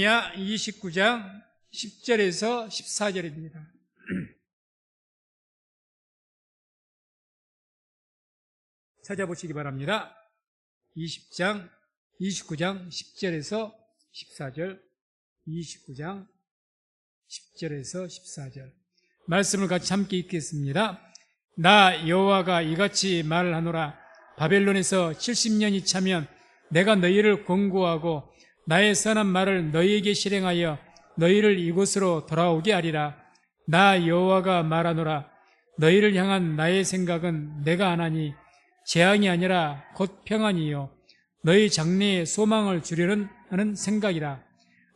야 29장 10절에서 14절입니다. 찾아보시기 바랍니다. 29장 10절에서 14절, 29장 10절에서 14절 말씀을 같이 함께 읽겠습니다. 나 여호와가 이같이 말하노라. 바벨론에서 70년이 차면 내가 너희를 권고하고 나의 선한 말을 너희에게 실행하여 너희를 이곳으로 돌아오게 하리라. 나 여호와가 말하노라. 너희를 향한 나의 생각은 내가 안하니 재앙이 아니라 곧 평안이요 너희 장래에 소망을 주려는 하는 생각이라.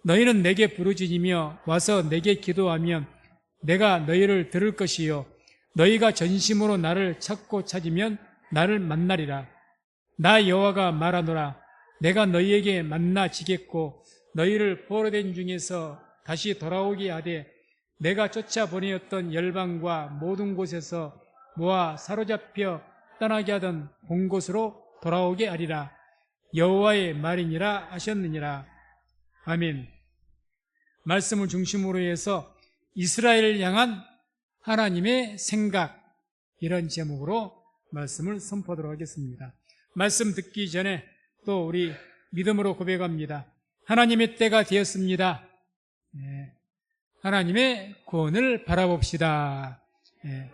너희는 내게 부르짖으며 와서 내게 기도하면 내가 너희를 들을 것이요 너희가 전심으로 나를 찾고 찾으면 나를 만나리라. 나 여호와가 말하노라. 내가 너희에게 만나지겠고 너희를 포로된 중에서 다시 돌아오게 하되 내가 쫓아보내었던 열방과 모든 곳에서 모아 사로잡혀 떠나게 하던 본 곳으로 돌아오게 하리라. 여호와의 말이니라 하셨느니라. 아멘. 말씀을 중심으로 해서 이스라엘을 향한 하나님의 생각, 이런 제목으로 말씀을 선포하도록 하겠습니다. 말씀 듣기 전에 또 우리 믿음으로 고백합니다. 하나님의 때가 되었습니다. 하나님의 구원을 바라봅시다.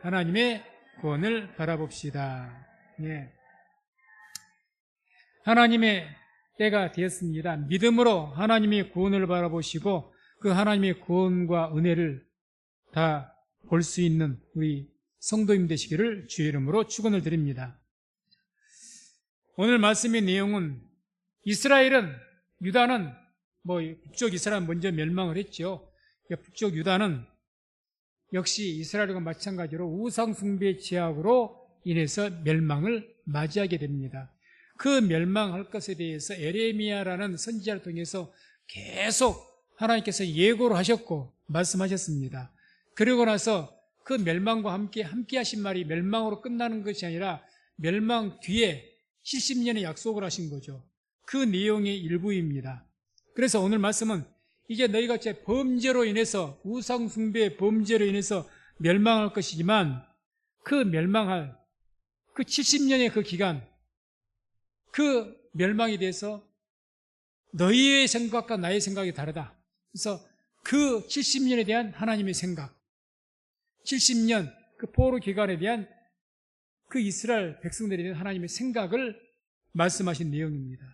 하나님의 구원을 바라봅시다. 하나님의 때가 되었습니다. 믿음으로 하나님의 구원을 바라보시고 그 하나님의 구원과 은혜를 다 볼 수 있는 우리 성도님 되시기를 주의 이름으로 축원을 드립니다. 오늘 말씀의 내용은 이스라엘은, 유다는, 북쪽 이스라엘 먼저 멸망을 했죠. 북쪽 유다는 역시 이스라엘과 마찬가지로 우상숭배의 죄악으로 인해서 멸망을 맞이하게 됩니다. 그 멸망할 것에 대해서 에레미야라는 선지자를 통해서 계속 하나님께서 예고를 하셨고 말씀하셨습니다. 그러고 나서 그 멸망과 함께 하신 말이 멸망으로 끝나는 것이 아니라 멸망 뒤에 70년의 약속을 하신 거죠. 그 내용의 일부입니다. 그래서 오늘 말씀은 이제 너희가 제 범죄로 인해서, 우상숭배의 범죄로 인해서 멸망할 것이지만 그 멸망할 그 70년의 그 기간, 그 멸망에 대해서 너희의 생각과 나의 생각이 다르다. 그래서 그 70년에 대한 하나님의 생각, 70년 그 포로 기간에 대한 그 이스라엘 백성들에 대한 하나님의 생각을 말씀하신 내용입니다.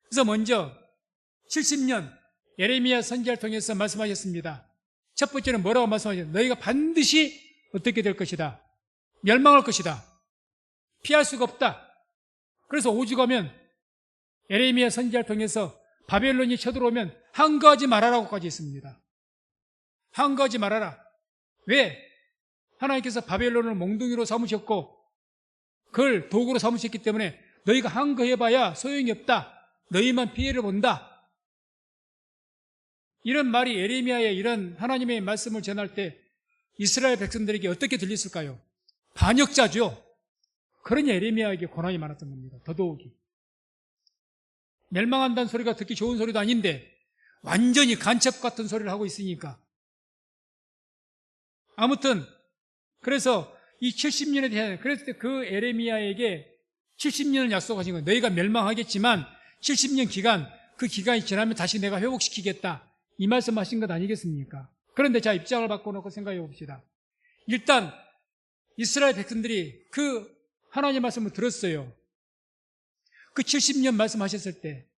그래서 먼저 70년 예레미야 선지자를 통해서 말씀하셨습니다. 첫 번째는 뭐라고 말씀하셨어요? 너희가 반드시 어떻게 될 것이다. 멸망할 것이다. 피할 수가 없다. 그래서 오죽하면 예레미야 선지자를 통해서 바벨론이 쳐들어오면 항거하지 말아라고까지 했습니다. 항거하지 말아라. 왜? 하나님께서 바벨론을 몽둥이로 삼으셨고 그걸 도구로 삼으셨기 때문에 너희가 항거해봐야 소용이 없다. 너희만 피해를 본다. 이런 말이 예레미야의 이런 하나님의 말씀을 전할 때 이스라엘 백성들에게 어떻게 들렸을까요? 반역자죠. 그러니 예레미야에게 고난이 많았던 겁니다. 더더욱이. 멸망한다는 소리가 듣기 좋은 소리도 아닌데 완전히 간첩 같은 소리를 하고 있으니까. 아무튼 그래서 이 70년에 대한, 그랬을 때 그 예레미야에게 70년을 약속하신 거예요. 너희가 멸망하겠지만 70년 기간, 그 기간이 지나면 다시 내가 회복시키겠다. 이 말씀하신 것 아니겠습니까? 그런데 자, 입장을 바꿔놓고 생각해 봅시다. 일단 이스라엘 백성들이 그 하나님 말씀을 들었어요. 그 70년 말씀하셨을 때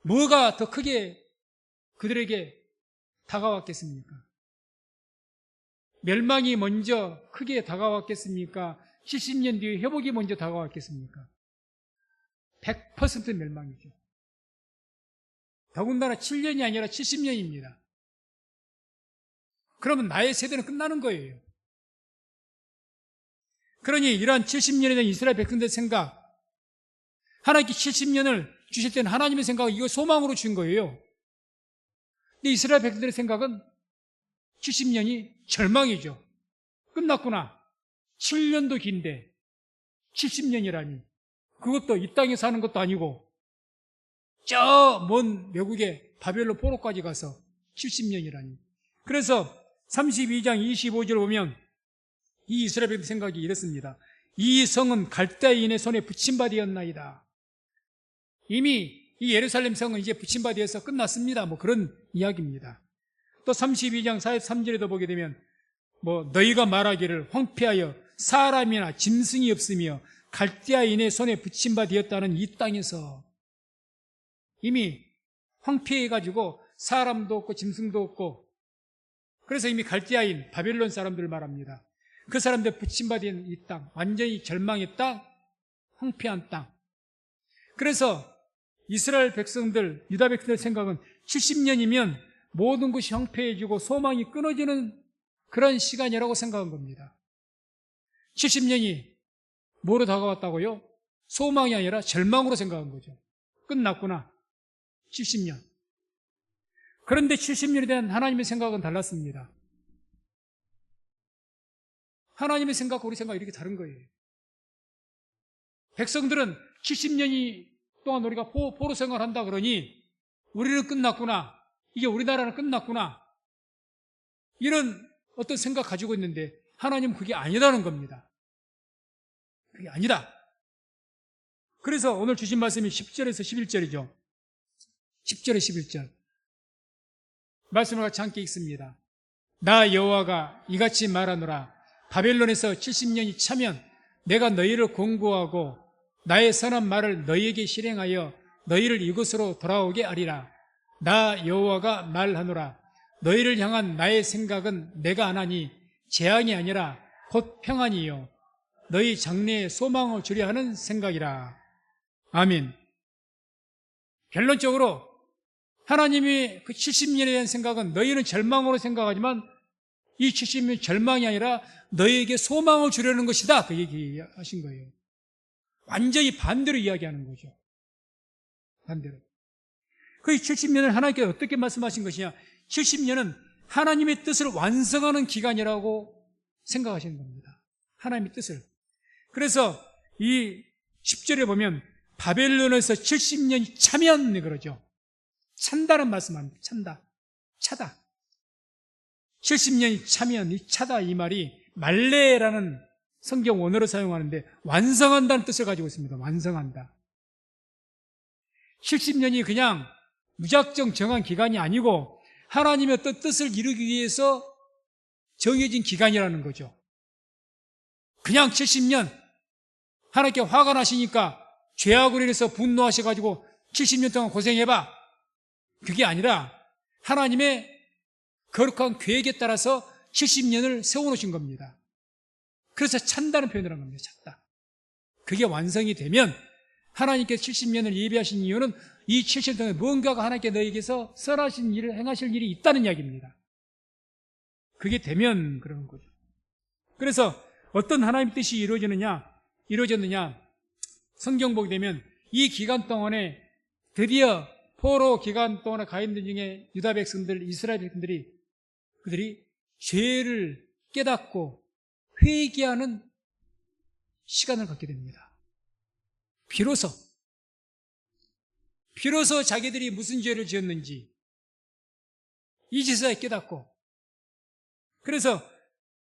뭐가 더 크게 그들에게 다가왔겠습니까? 멸망이 먼저 크게 다가왔겠습니까? 70년 뒤에 회복이 먼저 다가왔겠습니까? 100% 멸망이죠. 더군다나 7년이 아니라 70년입니다. 그러면 나의 세대는 끝나는 거예요. 그러니 이러한 70년에 대한 이스라엘 백성들의 생각, 하나님께 70년을 주실 때는 하나님의 생각은 이거 소망으로 준 거예요. 근데 이스라엘 백성들의 생각은 70년이 절망이죠. 끝났구나. 7년도 긴데 70년이라니. 그것도 이 땅에 사는 것도 아니고 저 먼 외국에 바벨론 포로까지 가서 70년이라니. 그래서 32장 25절 보면 이 이스라엘 백성 생각이 이렇습니다. 이 성은 갈대아인의 손에 붙임받이었나이다. 이미 이 예루살렘 성은 이제 붙임받이어서 끝났습니다. 뭐 그런 이야기입니다. 또 32장 43절에도 보게 되면 너희가 말하기를 황폐하여 사람이나 짐승이 없으며 갈대아인의 손에 붙임받이었다는 이 땅에서 이미 황폐해가지고 사람도 없고 짐승도 없고, 그래서 이미 갈대아인 바벨론 사람들을 말합니다. 그 사람들 붙임받은 이 땅, 완전히 절망의 땅, 황폐한 땅. 그래서 이스라엘 백성들, 유다 백성들 생각은 70년이면 모든 것이 황폐해지고 소망이 끊어지는 그런 시간이라고 생각한 겁니다. 70년이 뭐로 다가왔다고요? 소망이 아니라 절망으로 생각한 거죠. 끝났구나. 70년. 그런데 70년에 대한 하나님의 생각은 달랐습니다. 하나님의 생각과 우리 생각이 이렇게 다른 거예요. 백성들은 70년이 동안 우리가 포로 생활을 한다 그러니 우리는 끝났구나. 이게 우리나라는 끝났구나. 이런 어떤 생각 가지고 있는데 하나님은 그게 아니라는 겁니다. 그게 아니다. 그래서 오늘 주신 말씀이 10절에서 11절이죠. 10절에 11절. 말씀을 같이 함께 읽습니다. 나 여호와가 이같이 말하노라. 바벨론에서 70년이 차면 내가 너희를 권고하고 나의 선한 말을 너희에게 실행하여 너희를 이곳으로 돌아오게 하리라. 나 여호와가 말하노라. 너희를 향한 나의 생각은 내가 안 하니 재앙이 아니라 곧 평안이요 너희 장래에 소망을 주려 하는 생각이라. 아멘. 결론적으로 하나님이 그 70년에 대한 생각은 너희는 절망으로 생각하지만 이 70년 절망이 아니라 너희에게 소망을 주려는 것이다. 그 얘기하신 거예요. 완전히 반대로 이야기하는 거죠. 반대로. 그 70년을 하나님께 어떻게 말씀하신 것이냐? 70년은 하나님의 뜻을 완성하는 기간이라고 생각하시는 겁니다. 하나님의 뜻을. 그래서 이 10절에 보면 바벨론에서 70년이 차면 그러죠. 찬다는 말씀합니다. 찬다. 차다. 70년이 차면 이 차다 이 말이 말레라는 성경 원어로 사용하는데 완성한다는 뜻을 가지고 있습니다. 완성한다. 70년이 그냥 무작정 정한 기간이 아니고 하나님의 어떤 뜻을 이루기 위해서 정해진 기간이라는 거죠. 그냥 70년 하나님께 화가 나시니까 죄악으로 인해서 분노하셔가지고 70년 동안 고생해봐. 그게 아니라 하나님의 거룩한 계획에 따라서 70년을 세워놓으신 겁니다. 그래서 찬다는 표현을 한 겁니다. 찼다. 그게 완성이 되면 하나님께 70년을 예비하신 이유는 이 70년 동안 뭔가가 하나님께 너에게서 선하신 일을 행하실 일이 있다는 이야기입니다. 그게 되면 그러는 거죠. 그래서 어떤 하나님의 뜻이 이루어졌느냐 성경 보게 되면 이 기간 동안에 드디어 포로 기간 동안에 가 있는 중에 유다 백성들, 이스라엘 백성들이 그들이 죄를 깨닫고 회개하는 시간을 갖게 됩니다. 비로소 자기들이 무슨 죄를 지었는지 이제서야 깨닫고, 그래서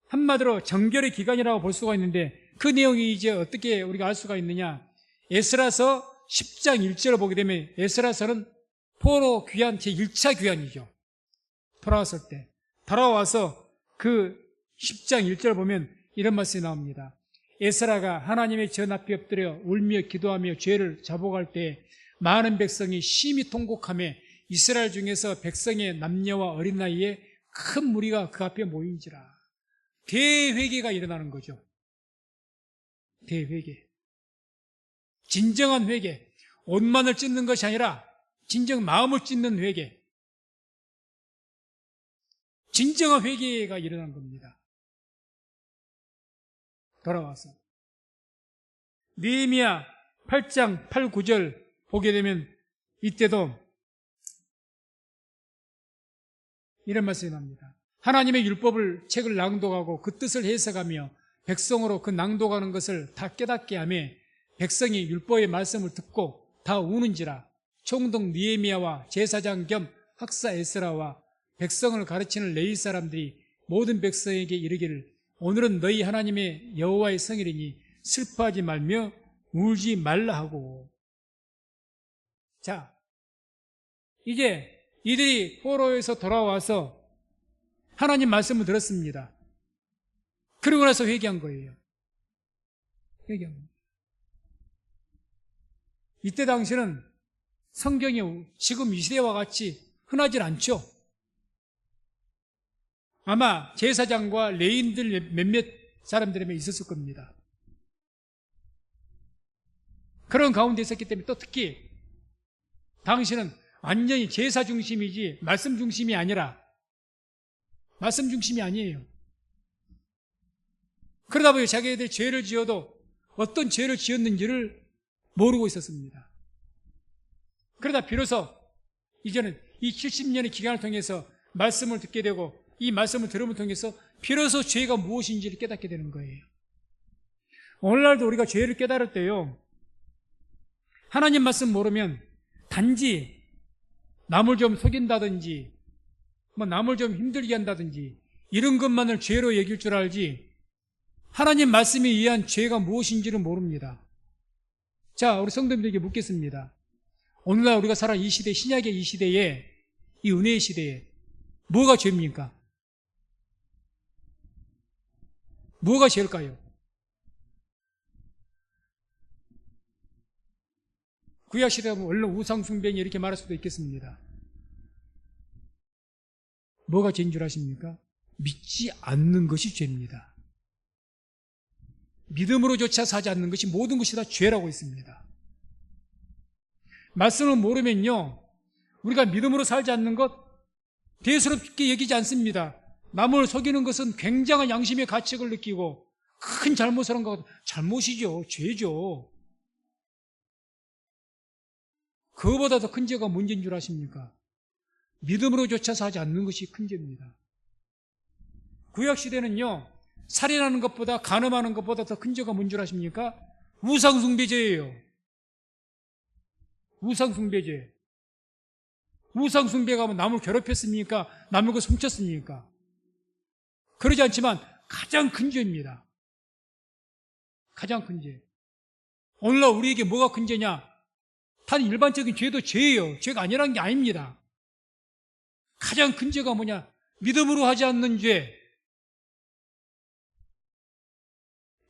한마디로 정결의 기간이라고 볼 수가 있는데 그 내용이 이제 어떻게 우리가 알 수가 있느냐? 에스라서 10장 1절을 보게 되면 에스라서는 포로 귀환 제1차 귀환이죠. 돌아왔을 때 돌아와서 그 10장 1절을 보면 이런 말씀이 나옵니다. 에스라가 하나님의 전 앞에 엎드려 울며 기도하며 죄를 자복할 때 많은 백성이 심히 통곡하며 이스라엘 중에서 백성의 남녀와 어린아이에 큰 무리가 그 앞에 모인지라. 대회개가 일어나는 거죠. 대회개. 진정한 회개. 옷만을 찢는 것이 아니라 진정 마음을 찢는 회개. 진정한 회개가 일어난 겁니다. 돌아와서 느헤미야 8장 8, 9절 보게 되면 이때도 이런 말씀이 납니다. 하나님의 율법을 책을 낭독하고 그 뜻을 해석하며 백성으로 그 낭독하는 것을 다 깨닫게 하며 백성이 율법의 말씀을 듣고 다 우는지라. 총독 느헤미야와 제사장 겸 학사 에스라와 백성을 가르치는 레위 사람들이 모든 백성에게 이르기를 오늘은 너희 하나님의 여호와의 성일이니 슬퍼하지 말며 울지 말라 하고. 자, 이제 이들이 포로에서 돌아와서 하나님 말씀을 들었습니다. 그러고 나서 회개한 거예요. 회개한 거예요. 이때 당시는 성경이 지금 이 시대와 같이 흔하질 않죠. 아마 제사장과 레위인들 몇몇 사람들에게 있었을 겁니다. 그런 가운데 있었기 때문에 또 특히 당시는 완전히 제사 중심이지 말씀 중심이 아니라 말씀 중심이 아니에요. 그러다 보니 자기들 죄를 지어도 어떤 죄를 지었는지를 모르고 있었습니다. 그러다 비로소 이제는 이 70년의 기간을 통해서 말씀을 듣게 되고 이 말씀을 들음을 통해서 비로소 죄가 무엇인지를 깨닫게 되는 거예요. 오늘날도 우리가 죄를 깨달을 때요, 하나님 말씀 모르면 단지 남을 좀 속인다든지 남을 좀 힘들게 한다든지 이런 것만을 죄로 여길 줄 알지 하나님 말씀에 의한 죄가 무엇인지를 모릅니다. 자, 우리 성도님들에게 묻겠습니다. 오늘날 우리가 살아 이 시대, 신약의 이 시대에, 이 은혜의 시대에 뭐가 죄입니까? 뭐가 죄일까요? 구약시대에 보면 얼른 우상숭배니 이렇게 말할 수도 있겠습니다. 뭐가 죄인 줄 아십니까? 믿지 않는 것이 죄입니다. 믿음으로조차 사지 않는 것이 모든 것이 다 죄라고 했습니다. 말씀을 모르면요, 우리가 믿음으로 살지 않는 것 대수롭게 여기지 않습니다. 남을 속이는 것은 굉장한 양심의 가책을 느끼고 큰 잘못을 한 것, 잘못이죠. 죄죠. 그거보다 더 큰 죄가 문제인 줄 아십니까? 믿음으로조차 사지 않는 것이 큰 죄입니다. 구약시대는요, 살인하는 것보다, 간음하는 것보다 더 큰 죄가 뭔 줄 아십니까? 우상숭배죄예요. 우상숭배죄. 우상숭배가 남을 괴롭혔습니까? 남을 그 훔쳤습니까? 그러지 않지만 가장 큰 죄입니다. 가장 큰 죄. 오늘날 우리에게 뭐가 큰 죄냐? 단 일반적인 죄도 죄예요. 죄가 아니라는 게 아닙니다. 가장 큰 죄가 뭐냐? 믿음으로 하지 않는 죄.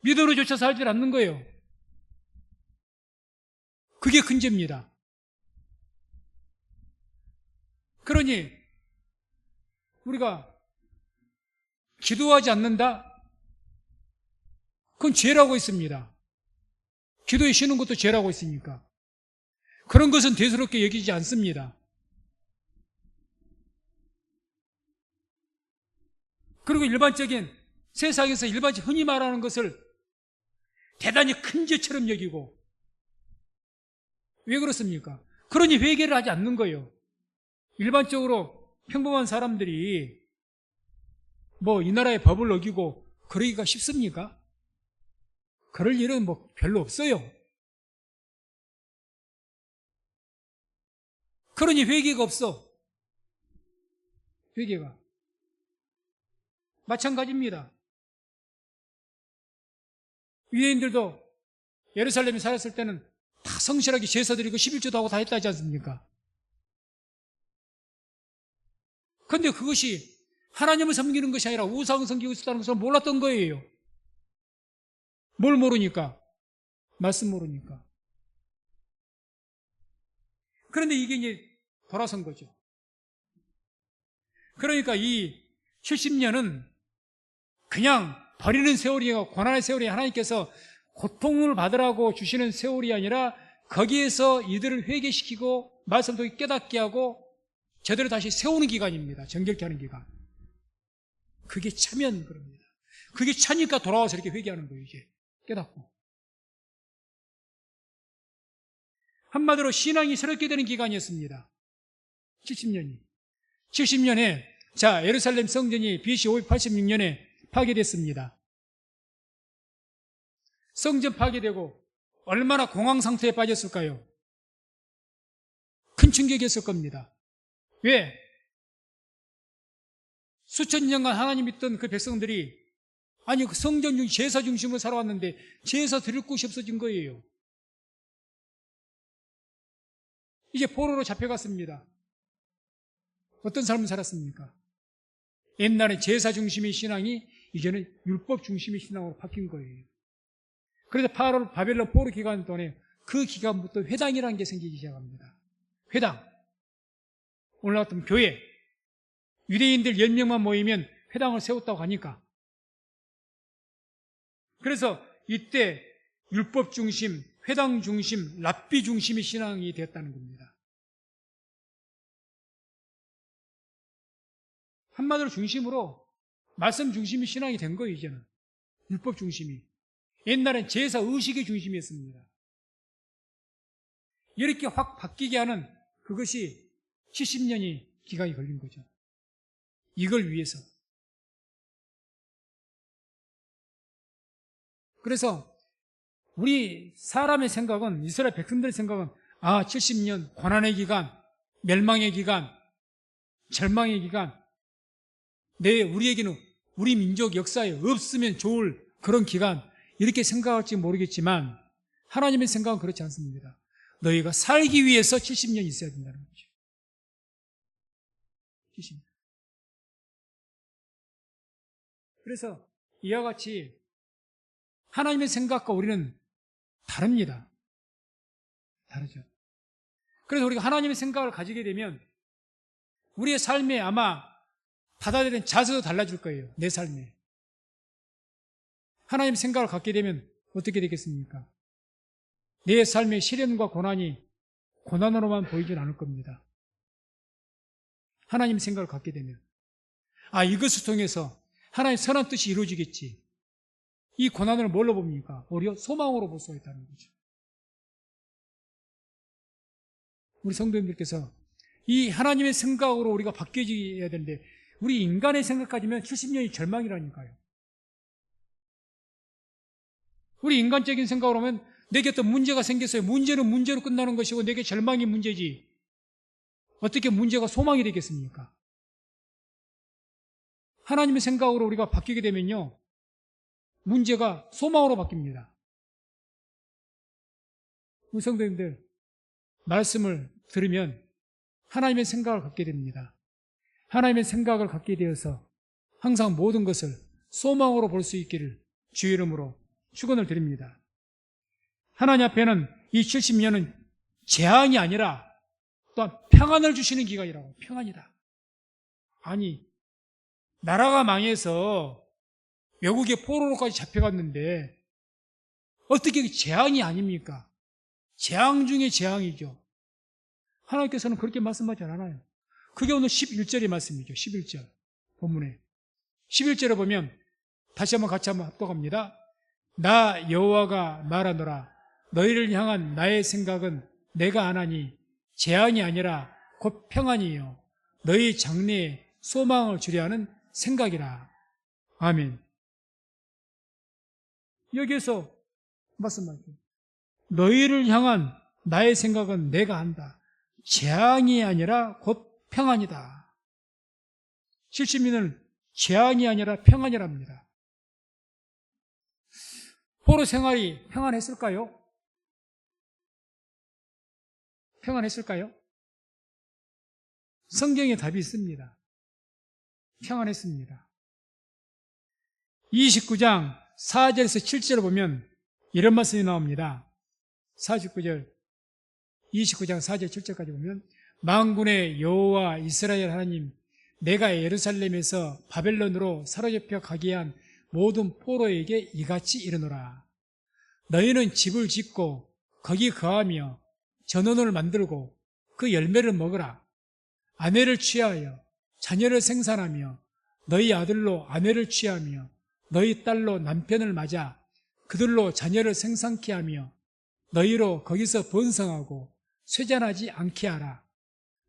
믿음으로조차 살지 않는 거예요. 그게 큰 죄입니다. 그러니 우리가 기도하지 않는다? 그건 죄라고 했습니다. 기도에 쉬는 것도 죄라고 했으니까. 그런 것은 대수롭게 여기지 않습니다. 그리고 일반적인 세상에서 일반적인 흔히 말하는 것을 대단히 큰 죄처럼 여기고, 왜 그렇습니까? 그러니 회개를 하지 않는 거예요. 일반적으로 평범한 사람들이 이 나라의 법을 어기고 그러기가 쉽습니까? 그럴 일은 별로 없어요. 그러니 회개가 없어. 회개가. 마찬가지입니다. 유대인들도 예루살렘에 살았을 때는 다 성실하게 제사 드리고 11조도 하고 다 했다지 않습니까? 그런데 그것이 하나님을 섬기는 것이 아니라 우상을 섬기고 있었다는 것을 몰랐던 거예요. 뭘 모르니까? 말씀 모르니까. 그런데 이게 이제 돌아선 거죠. 그러니까 이 70년은 그냥 버리는 세월이, 고난의 세월이 하나님께서 고통을 받으라고 주시는 세월이 아니라 거기에서 이들을 회개시키고 말씀도 깨닫게 하고 제대로 다시 세우는 기간입니다. 정결케 하는 기간. 그게 차면 그럽니다. 그게 차니까 돌아와서 이렇게 회개하는 거예요. 이제 깨닫고. 한마디로 신앙이 새롭게 되는 기간이었습니다. 70년이. 70년에 예루살렘 성전이 BC 586년에 파괴됐습니다. 성전 파괴되고 얼마나 공황 상태에 빠졌을까요? 큰 충격이었을 겁니다. 왜? 수천 년간 하나님 믿던 그 백성들이 아니 그 성전 중 제사 중심으로 살아왔는데 제사 드릴 곳이 없어진 거예요. 이제 포로로 잡혀갔습니다. 어떤 삶을 살았습니까? 옛날에 제사 중심의 신앙이 이제는 율법 중심의 신앙으로 바뀐 거예요. 그래서 바벨론 포로 기간 동안에 그 기간부터 회당이라는 게 생기기 시작합니다. 회당. 오늘 같은 교회. 유대인들 10명만 모이면 회당을 세웠다고 하니까. 그래서 이때 율법 중심, 회당 중심, 랍비 중심의 신앙이 되었다는 겁니다. 한마디로 중심으로 말씀 중심의 신앙이 된 거예요, 이제는. 율법 중심이. 옛날엔 제사 의식의 중심이었습니다. 이렇게 확 바뀌게 하는 그것이 70년이 기간이 걸린 거죠. 이걸 위해서. 그래서 우리 사람의 생각은, 이스라엘 백성들의 생각은 70년 고난의 기간, 멸망의 기간, 절망의 기간, 우리에게는 우리 민족 역사에 없으면 좋을 그런 기간, 이렇게 생각할지 모르겠지만 하나님의 생각은 그렇지 않습니다. 너희가 살기 위해서 70년이 있어야 된다는 거죠. 70년. 그래서 이와 같이 하나님의 생각과 우리는 다릅니다. 다르죠. 그래서 우리가 하나님의 생각을 가지게 되면 우리의 삶에 아마 받아들이는 자세도 달라질 거예요. 내 삶에. 하나님의 생각을 갖게 되면 어떻게 되겠습니까? 내 삶의 시련과 고난이 고난으로만 보이진 않을 겁니다. 하나님의 생각을 갖게 되면 이것을 통해서 하나님의 선한 뜻이 이루어지겠지. 이 고난을 뭘로 봅니까? 오히려 소망으로 볼 수 있다는 거죠. 우리 성도님들께서 이 하나님의 생각으로 우리가 바뀌어져야 되는데 우리 인간의 생각 가지면 70년이 절망이라니까요. 우리 인간적인 생각으로 하면 내게 어떤 문제가 생겼어요. 문제는 문제로 끝나는 것이고 내게 절망이 문제지. 어떻게 문제가 소망이 되겠습니까? 하나님의 생각으로 우리가 바뀌게 되면요. 문제가 소망으로 바뀝니다. 우리 성도님들 말씀을 들으면 하나님의 생각을 갖게 됩니다. 하나님의 생각을 갖게 되어서 항상 모든 것을 소망으로 볼 수 있기를 주의 이름으로 축원을 드립니다. 하나님 앞에는 이 70년은 재앙이 아니라 또한 평안을 주시는 기간이라고. 평안이다. 아니 나라가 망해서 외국의 포로로까지 잡혀갔는데 어떻게 재앙이 아닙니까? 재앙 중에 재앙이죠. 하나님께서는 그렇게 말씀하지 않아요. 그게 오늘 11절의 말씀이죠. 11절 본문에 11절에 보면 다시 한번 같이 한번 합독합니다. 나 여호와가 말하노라 너희를 향한 나의 생각은 내가 아나니 재앙이 아니라 곧 평안이요 너희 장래에 소망을 주려 하는 생각이라. 아멘. 여기에서 말씀하죠. 너희를 향한 나의 생각은 내가 한다. 재앙이 아니라 곧 평안이다. 70년은 재앙이 아니라 평안이랍니다. 포로 생활이 평안했을까요? 평안했을까요? 성경에 답이 있습니다. 평안했습니다. 29장 4절에서 7절을 보면 이런 말씀이 나옵니다. 29장 4절 7절까지 보면 만군의 여호와 이스라엘 하나님 내가 예루살렘에서 바벨론으로 사로잡혀 가게 한 모든 포로에게 이같이 이르노라. 너희는 집을 짓고 거기 거하며 전원을 만들고 그 열매를 먹으라. 아내를 취하여 자녀를 생산하며 너희 아들로 아내를 취하며 너희 딸로 남편을 맞아 그들로 자녀를 생산케 하며 너희로 거기서 번성하고 쇠잔하지 않게 하라.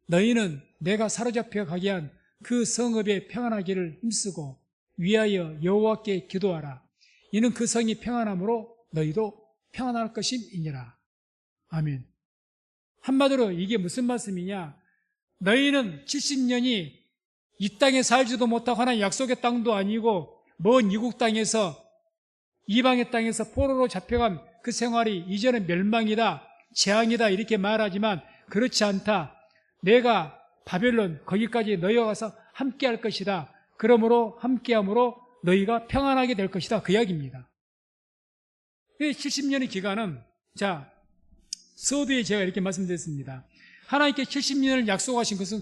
너희는 내가 사로잡혀 가게 한 그 성읍에 평안하기를 힘쓰고 위하여 여호와께 기도하라. 이는 그 성이 평안함으로 너희도 평안할 것임이니라. 아멘. 한마디로 이게 무슨 말씀이냐? 너희는 70년이 이 땅에 살지도 못하고 하나님 약속의 땅도 아니고 먼 이국 땅에서 이방의 땅에서 포로로 잡혀간 그 생활이 이제는 멸망이다, 재앙이다 이렇게 말하지만 그렇지 않다. 내가 바벨론 거기까지 너희가 가서 함께 할 것이다. 그러므로 함께함으로 너희가 평안하게 될 것이다. 그 이야기입니다. 70년의 기간은 서두에 제가 이렇게 말씀드렸습니다. 하나님께 70년을 약속하신 것은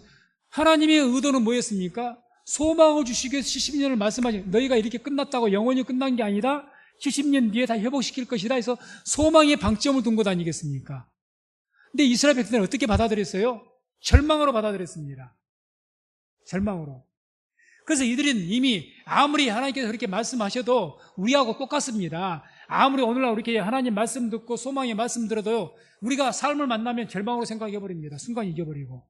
하나님의 의도는 뭐였습니까? 소망을 주시기 위해서 70년을 말씀하신 너희가 이렇게 끝났다고 영원히 끝난 게 아니라 70년 뒤에 다 회복시킬 것이다 해서 소망의 방점을 둔 것 아니겠습니까? 근데 이스라엘 백성들은 어떻게 받아들였어요? 절망으로 받아들였습니다. 절망으로. 그래서 이들은 이미 아무리 하나님께서 그렇게 말씀하셔도 우리하고 똑같습니다. 아무리 오늘날 이렇게 하나님 말씀 듣고 소망의 말씀 들어도 우리가 삶을 만나면 절망으로 생각해버립니다. 순간 잊어버리고.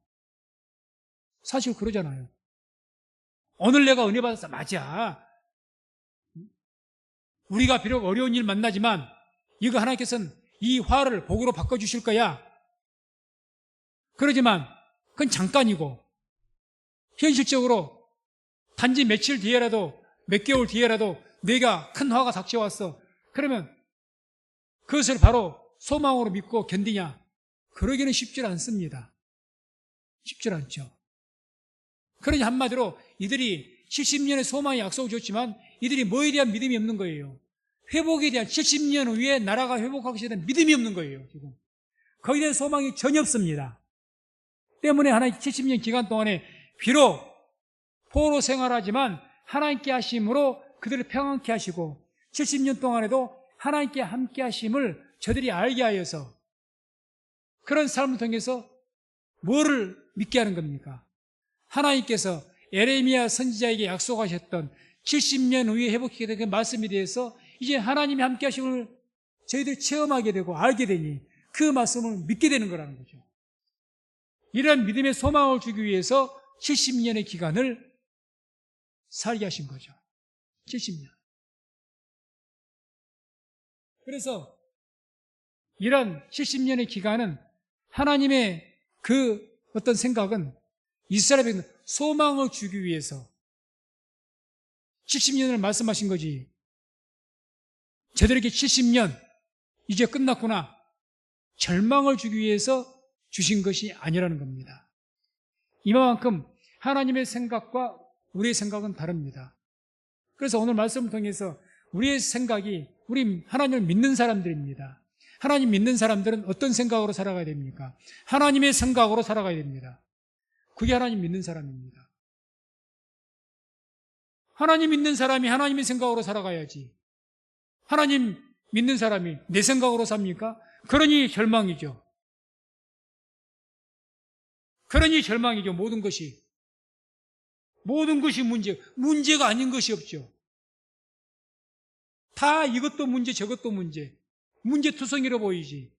사실 그러잖아요. 오늘 내가 은혜 받았어. 맞아. 우리가 비록 어려운 일 만나지만 이거 하나님께서는 이 화를 복으로 바꿔주실 거야. 그러지만 그건 잠깐이고 현실적으로 단지 며칠 뒤에라도 몇 개월 뒤에라도 내가 큰 화가 닥쳐왔어. 그러면 그것을 바로 소망으로 믿고 견디냐? 그러기는 쉽지 않습니다. 쉽지 않죠. 그러니 한마디로 이들이 70년의 소망의 약속을 줬지만 이들이 뭐에 대한 믿음이 없는 거예요. 회복에 대한 70년 후에 나라가 회복하기 시작된 믿음이 없는 거예요. 지금 거기에 대한 소망이 전혀 없습니다. 때문에 하나님 70년 기간 동안에 비록 포로 생활하지만 하나님께 하심으로 그들을 평안케 하시고 70년 동안에도 하나님께 함께 하심을 저들이 알게 하여서 그런 삶을 통해서 뭐를 믿게 하는 겁니까? 하나님께서 에레미야 선지자에게 약속하셨던 70년 후에 회복하게 된 그 말씀에 대해서 이제 하나님이 함께 하심을 저희들이 체험하게 되고 알게 되니 그 말씀을 믿게 되는 거라는 거죠. 이런 믿음의 소망을 주기 위해서 70년의 기간을 살게 하신 거죠. 70년. 그래서 이런 70년의 기간은 하나님의 그 어떤 생각은 이스라엘에 소망을 주기 위해서 70년을 말씀하신 거지. 저들에게 70년 이제 끝났구나. 절망을 주기 위해서 주신 것이 아니라는 겁니다. 이만큼 하나님의 생각과 우리의 생각은 다릅니다. 그래서 오늘 말씀을 통해서 우리의 생각이 우리 하나님을 믿는 사람들입니다. 하나님 믿는 사람들은 어떤 생각으로 살아가야 됩니까? 하나님의 생각으로 살아가야 됩니다. 그게 하나님 믿는 사람입니다. 하나님 믿는 사람이 하나님의 생각으로 살아가야지. 하나님 믿는 사람이 내 생각으로 삽니까? 그러니 절망이죠. 그러니 절망이죠. 모든 것이 문제가 아닌 것이 없죠. 다 이것도 문제 저것도 문제투성이로 보이지.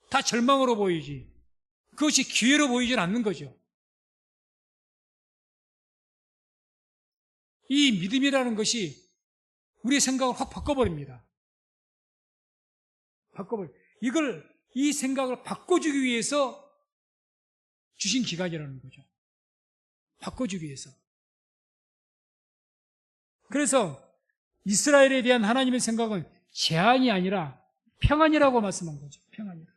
다 절망으로 보이지. 그것이 기회로 보이질 않는 거죠. 이 믿음이라는 것이 우리의 생각을 확 바꿔버립니다. 이 생각을 바꿔주기 위해서 주신 기간이라는 거죠. 바꿔주기 위해서. 그래서 이스라엘에 대한 하나님의 생각은 재앙이 아니라 평안이라고 말씀한 거죠. 평안이라.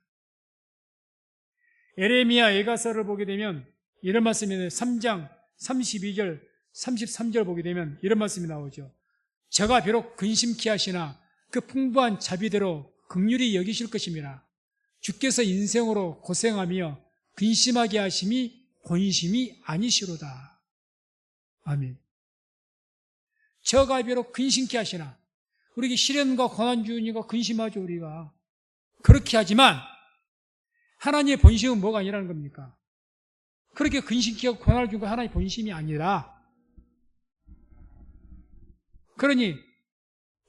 에레미야 에가서를 보게 되면 이런 말씀이 나와요. 3장 32절 33절 보게 되면 이런 말씀이 나오죠. 저가 비록 근심케 하시나 그 풍부한 자비대로 긍휼히 여기실 것임이라. 주께서 인생으로 고생하며 근심하게 하심이 본심이 아니시로다. 아멘. 저가 비록 근심케 하시나, 우리에게 시련과 고난 주니까 근심하죠. 우리가 그렇게 하지만 하나님의 본심은 뭐가 아니라는 겁니까? 그렇게 근심케 하고 고난을 주고 하나님의 본심이 아니라, 그러니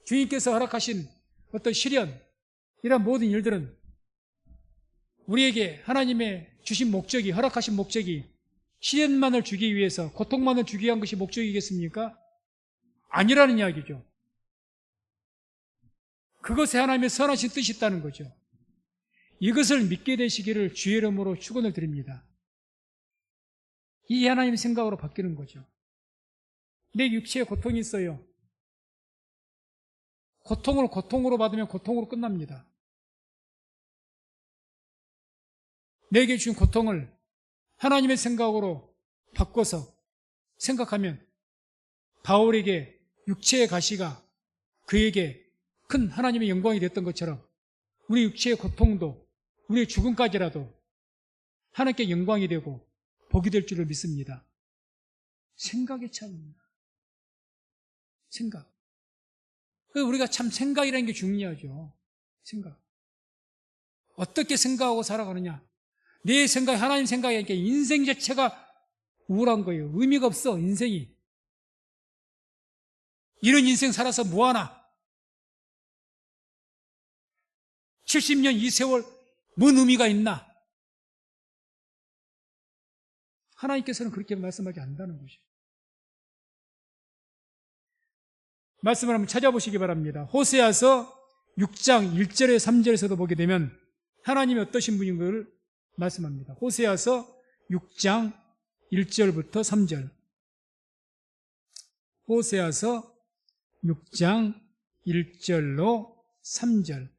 주님께서 허락하신 어떤 시련, 이런 모든 일들은 우리에게 하나님의 주신 목적이, 허락하신 목적이 시련만을 주기 위해서, 고통만을 주기 위한 것이 목적이겠습니까? 아니라는 이야기죠. 그것에 하나님의 선하신 뜻이 있다는 거죠. 이것을 믿게 되시기를 주의 이름으로 축원을 드립니다. 이 하나님 생각으로 바뀌는 거죠. 내 육체에 고통이 있어요. 고통을 고통으로 받으면 고통으로 끝납니다. 내게 준 고통을 하나님의 생각으로 바꿔서 생각하면 바울에게 육체의 가시가 그에게 큰 하나님의 영광이 됐던 것처럼 우리 육체의 고통도 우리의 죽음까지라도 하나님께 영광이 되고 복이 될 줄을 믿습니다. 생각의 차이입니다. 생각. 우리가 참 생각이라는 게 중요하죠. 생각. 어떻게 생각하고 살아가느냐. 내 생각이 하나님 생각이니까 인생 자체가 우울한 거예요. 의미가 없어, 인생이. 이런 인생 살아서 뭐하나? 70년 이 세월 뭔 의미가 있나? 하나님께서는 그렇게 말씀하지 않는다는 것이죠. 말씀을 한번 찾아보시기 바랍니다. 호세아서 6장 1절에 3절에서도 보게 되면 하나님이 어떠신 분인 걸 말씀합니다. 호세아서 6장 1절부터 3절. 호세아서 6장 1절로 3절.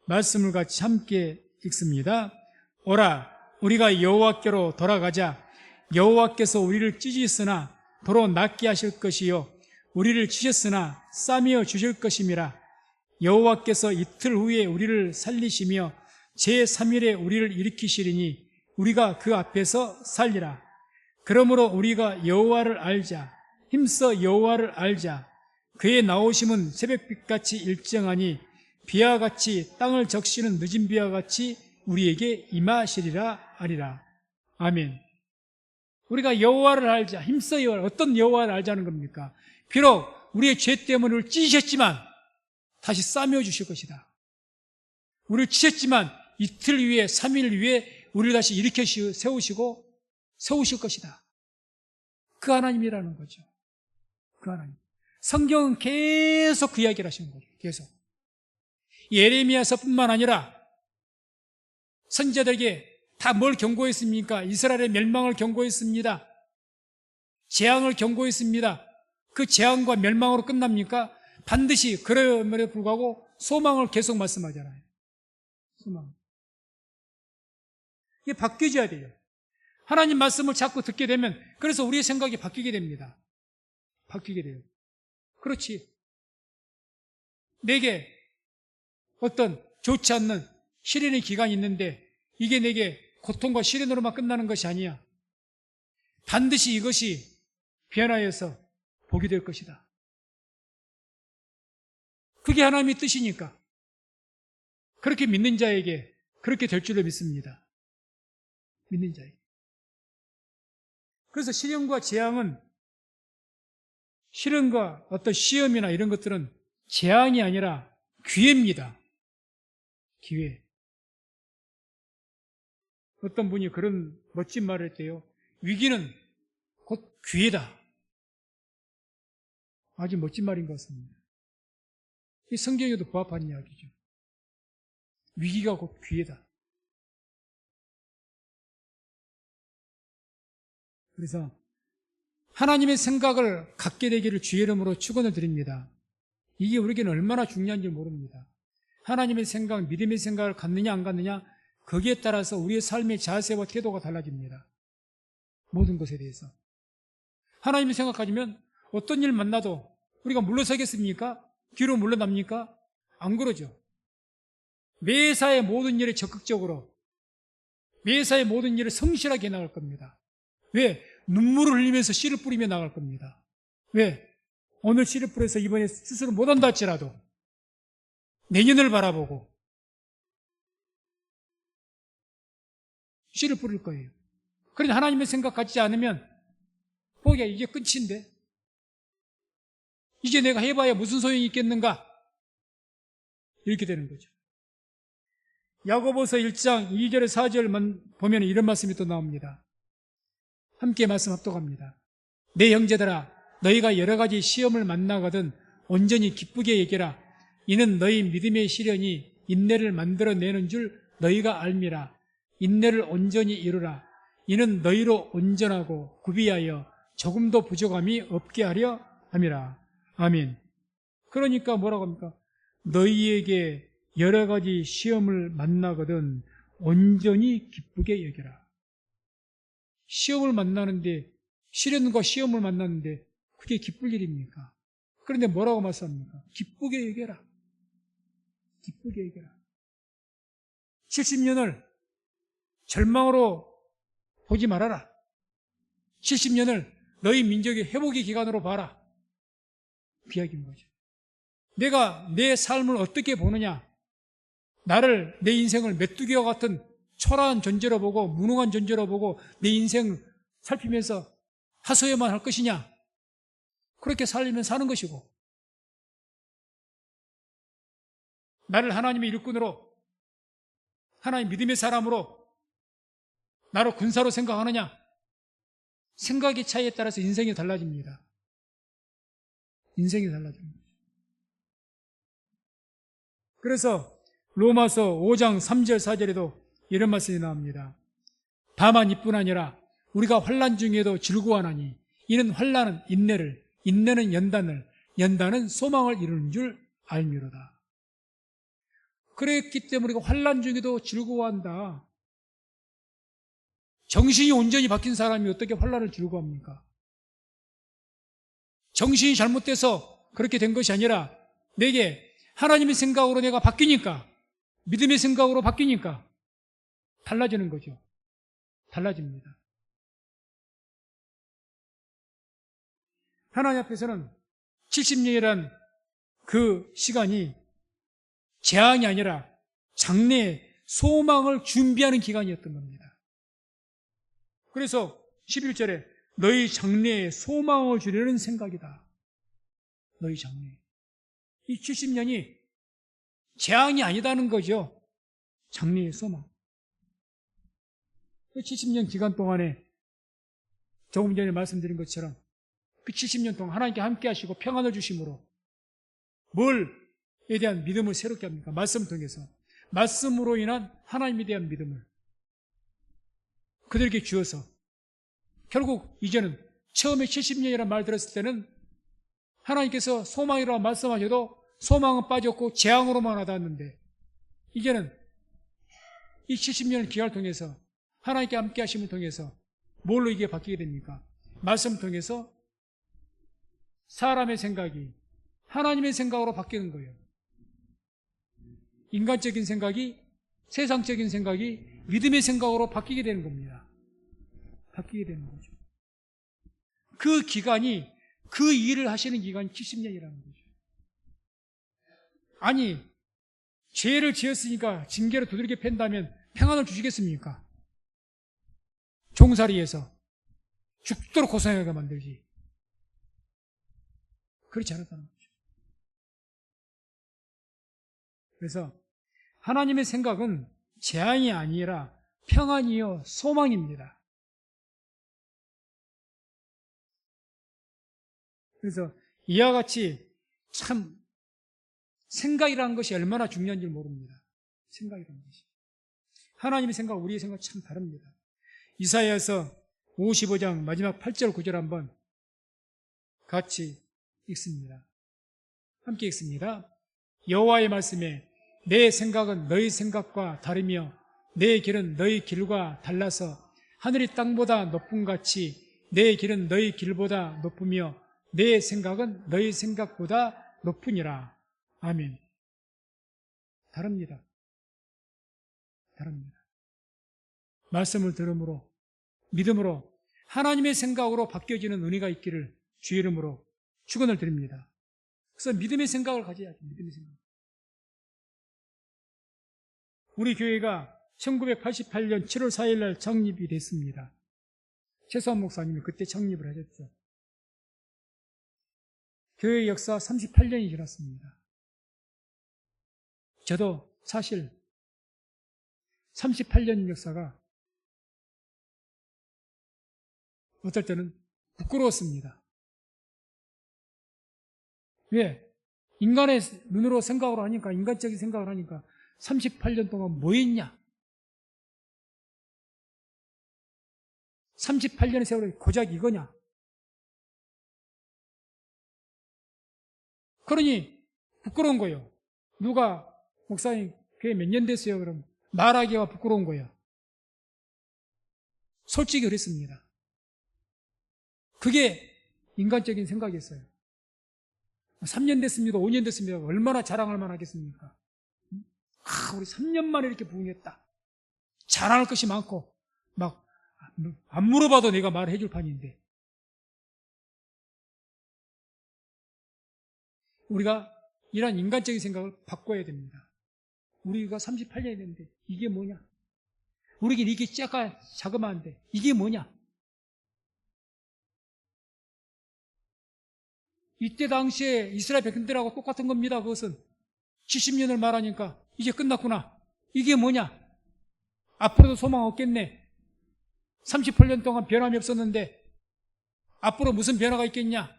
말씀을 같이 함께 읽습니다. 오라, 우리가 여호와께로 돌아가자. 여호와께서 우리를 찢으셨으나 도로 낫게 하실 것이요 우리를 치셨으나 싸매어 주실 것임이라. 여호와께서 이틀 후에 우리를 살리시며 제3일에 우리를 일으키시리니 우리가 그 앞에서 살리라. 그러므로 우리가 여호와를 알자. 힘써 여호와를 알자. 그의 나오심은 새벽빛같이 일정하니 비와 같이 땅을 적시는 늦은 비와 같이 우리에게 임하시리라 하리라. 아멘. 우리가 여호와를 알자. 힘써 여호와를. 어떤 여호와를 알자는 겁니까? 비록 우리의 죄 때문에 우리를 찢으셨지만 다시 싸매어 주실 것이다. 우리를 찢었지만 이틀 후에 3일 후에 우리를 다시 일으켜 세우시고 세우실 것이다. 그 하나님이라는 거죠. 그 하나님. 성경은 계속 그 이야기를 하시는 거죠. 계속. 예레미야서뿐만 아니라 선지자들에게 다 뭘 경고했습니까? 이스라엘의 멸망을 경고했습니다. 재앙을 경고했습니다. 그 재앙과 멸망으로 끝납니까? 반드시 그럼에도 불구하고 소망을 계속 말씀하잖아요. 소망. 이게 바뀌어져야 돼요. 하나님 말씀을 자꾸 듣게 되면 그래서 우리의 생각이 바뀌게 됩니다. 바뀌게 돼요. 그렇지. 내게 어떤 좋지 않는 시련의 기간이 있는데 이게 내게 고통과 시련으로만 끝나는 것이 아니야. 반드시 이것이 변화해서 복이 될 것이다. 그게 하나님의 뜻이니까 그렇게 믿는 자에게 그렇게 될 줄로 믿습니다. 믿는 자에게. 그래서 시련과 재앙은 시련과 어떤 시험이나 이런 것들은 재앙이 아니라 기회입니다. 기회. 어떤 분이 그런 멋진 말을 했대요. 위기는 곧 기회다. 아주 멋진 말인 것 같습니다. 이 성경에도 부합한 이야기죠. 위기가 곧 기회다. 그래서 하나님의 생각을 갖게 되기를 주의 이름으로 축원을 드립니다. 이게 우리에게는 얼마나 중요한지 모릅니다. 하나님의 생각, 믿음의 생각을 갖느냐 안 갖느냐 거기에 따라서 우리의 삶의 자세와 태도가 달라집니다. 모든 것에 대해서. 하나님의 생각 가지면 어떤 일 만나도 우리가 물러서겠습니까? 뒤로 물러납니까? 안 그러죠. 매사의 모든 일에 적극적으로 매사의 모든 일을 성실하게 나갈 겁니다. 왜? 눈물을 흘리면서 씨를 뿌리며 나갈 겁니다. 왜? 오늘 씨를 뿌려서 이번에 스스로 못한다 할지라도 내년을 바라보고 씨를 뿌릴 거예요. 그런데 하나님의 생각 갖지 않으면 보기야 이게 끝인데 이제 내가 해봐야 무슨 소용이 있겠는가? 이렇게 되는 거죠. 야고보서 1장 2절에 4절만 보면 이런 말씀이 또 나옵니다. 함께 말씀 합독합니다. 내 형제들아 너희가 여러 가지 시험을 만나거든 온전히 기쁘게 여기라. 이는 너희 믿음의 시련이 인내를 만들어내는 줄 너희가 알미라. 인내를 온전히 이루라. 이는 너희로 온전하고 구비하여 조금도 부족함이 없게 하려 함이라. 아멘. 그러니까 뭐라고 합니까? 너희에게 여러 가지 시험을 만나거든 온전히 기쁘게 여겨라. 시험을 만나는데, 시련과 시험을 만나는데 그게 기쁠 일입니까? 그런데 뭐라고 말씀합니까? 기쁘게 여겨라. 기쁘게 여겨라. 70년을 절망으로 보지 말아라. 70년을 너희 민족의 회복의 기간으로 봐라. 그 이야기인 거죠. 내가 내 삶을 어떻게 보느냐, 나를, 내 인생을 메뚜기와 같은 초라한 존재로 보고 무능한 존재로 보고 내 인생을 살피면서 하소연만 할 것이냐, 그렇게 살리면 사는 것이고, 나를 하나님의 일꾼으로, 하나님 믿음의 사람으로, 나를 군사로 생각하느냐, 생각의 차이에 따라서 인생이 달라집니다. 인생이 달라집니다. 그래서 로마서 5장 3절 4절에도 이런 말씀이 나옵니다. 다만 이뿐 아니라 우리가 환난 중에도 즐거워하나니 이는 환난은 인내를, 인내는 연단을, 연단은 소망을 이루는 줄 알미로다. 그랬기 때문에 우리가 환난 중에도 즐거워한다. 정신이 온전히 바뀐 사람이 어떻게 환난을 즐거워합니까? 정신이 잘못돼서 그렇게 된 것이 아니라 내게 하나님의 생각으로 내가 바뀌니까, 믿음의 생각으로 바뀌니까 달라지는 거죠. 달라집니다. 하나님 앞에서는 70년이란 그 시간이 재앙이 아니라 장래의 소망을 준비하는 기간이었던 겁니다. 그래서 11절에 너희 장래에 소망을 주려는 생각이다. 너희 장래에. 이 70년이 재앙이 아니다는 거죠. 장래의 소망. 그 70년 기간 동안에 조금 전에 말씀드린 것처럼 그 70년 동안 하나님께 함께 하시고 평안을 주심으로 뭘에 대한 믿음을 새롭게 합니까? 말씀을 통해서. 말씀으로 인한 하나님에 대한 믿음을 그들에게 주어서 결국 이제는 처음에 70년이라는 말 들었을 때는 하나님께서 소망이라고 말씀하셔도 소망은 빠졌고 재앙으로만 와닿았는데 이제는 이 70년의 기간을 통해서 하나님께 함께 하심을 통해서 뭘로 이게 바뀌게 됩니까? 말씀을 통해서 사람의 생각이 하나님의 생각으로 바뀌는 거예요. 인간적인 생각이 세상적인 생각이 믿음의 생각으로 바뀌게 되는 겁니다. 바뀌게 되는 거죠. 그 기간이, 그 일을 하시는 기간이 70년이라는 거죠. 아니, 죄를 지었으니까 징계로 두들겨 팬다면 평안을 주시겠습니까? 종살이에서 죽도록 고생하게 만들지. 그렇지 않았다는 거죠. 그래서 하나님의 생각은 재앙이 아니라 평안이요 소망입니다. 그래서 이와 같이 참 생각이라는 것이 얼마나 중요한지 모릅니다. 생각이라는 것이. 하나님의 생각, 우리의 생각 참 다릅니다. 이사야서 55장 마지막 8절 9절 한번 같이 읽습니다. 함께 읽습니다. 여호와의 말씀에 내 생각은 너희 생각과 다르며 내 길은 너희 길과 달라서 하늘이 땅보다 높음 같이 내 길은 너희 길보다 높으며 내 생각은 너희 생각보다 높으니라. 아멘. 다릅니다. 다릅니다. 말씀을 들음으로 믿음으로 하나님의 생각으로 바뀌어지는 은혜가 있기를 주의 이름으로 축원을 드립니다. 그래서 믿음의 생각을 가져야죠. 믿음의 생각. 우리 교회가 1988년 7월 4일 날 창립이 됐습니다. 최소한 목사님이 그때 창립을 하셨죠. 교회 역사 38년이 지났습니다. 저도 사실 38년 역사가 어떨 때는 부끄러웠습니다. 왜? 인간의 눈으로 생각을 하니까, 인간적인 생각을 하니까 38년 동안 뭐 했냐? 38년의 세월이 고작 이거냐? 그러니 부끄러운 거예요. 누가 목사님 교회 몇 년 됐어요? 그럼 말하기가 부끄러운 거예요. 솔직히 그랬습니다. 그게 인간적인 생각이었어요. 3년 됐습니다. 5년 됐습니다. 얼마나 자랑할 만하겠습니까? 우리 3년 만에 이렇게 부흥했다. 자랑할 것이 많고 막 안 물어봐도 내가 말해 줄 판인데, 우리가 이런 인간적인 생각을 바꿔야 됩니다. 우리가 38년이 됐는데 이게 뭐냐? 우리에게 이게 자그마한데 이게 뭐냐? 이때 당시에 이스라엘 백성들하고 똑같은 겁니다. 그것은 70년을 말하니까 이제 끝났구나. 이게 뭐냐? 앞으로도 소망 없겠네. 38년 동안 변함이 없었는데 앞으로 무슨 변화가 있겠냐?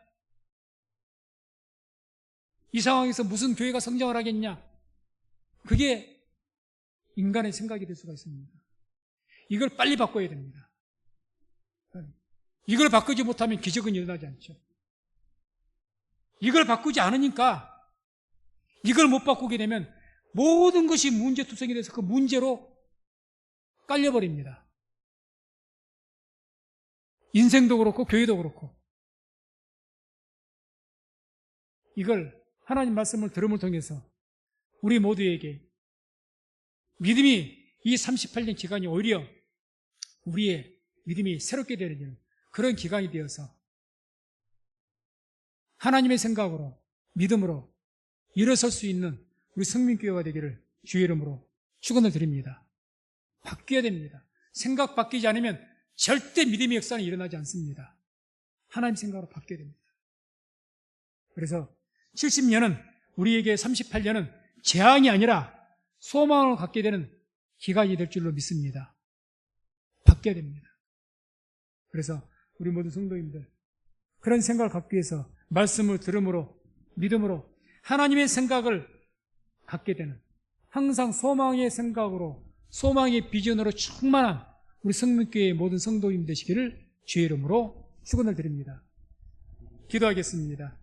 이 상황에서 무슨 교회가 성장을 하겠냐? 그게 인간의 생각이 될 수가 있습니다. 이걸 빨리 바꿔야 됩니다. 이걸 바꾸지 못하면 기적은 일어나지 않죠. 이걸 바꾸지 않으니까, 이걸 못 바꾸게 되면 모든 것이 문제투성이 돼서 그 문제로 깔려버립니다. 인생도 그렇고 교회도 그렇고. 이걸 하나님 말씀을 들음을 통해서 우리 모두에게 믿음이, 이 38년 기간이 오히려 우리의 믿음이 새롭게 되는 그런 기간이 되어서 하나님의 생각으로, 믿음으로 일어설 수 있는 우리 성민교회가 되기를 주의 이름으로 축원을 드립니다. 바뀌어야 됩니다. 생각 바뀌지 않으면 절대 믿음의 역사는 일어나지 않습니다. 하나님 생각으로 바뀌어야 됩니다. 그래서 70년은, 우리에게 38년은 재앙이 아니라 소망을 갖게 되는 기간이 될 줄로 믿습니다. 바뀌어야 됩니다. 그래서 우리 모든 성도님들, 그런 생각을 갖기 위해서 말씀을 들음으로, 믿음으로 하나님의 생각을 갖게 되는, 항상 소망의 생각으로, 소망의 비전으로 충만한 우리 성민교회의 모든 성도님 되시기를 주의 이름으로 축원을 드립니다. 기도하겠습니다.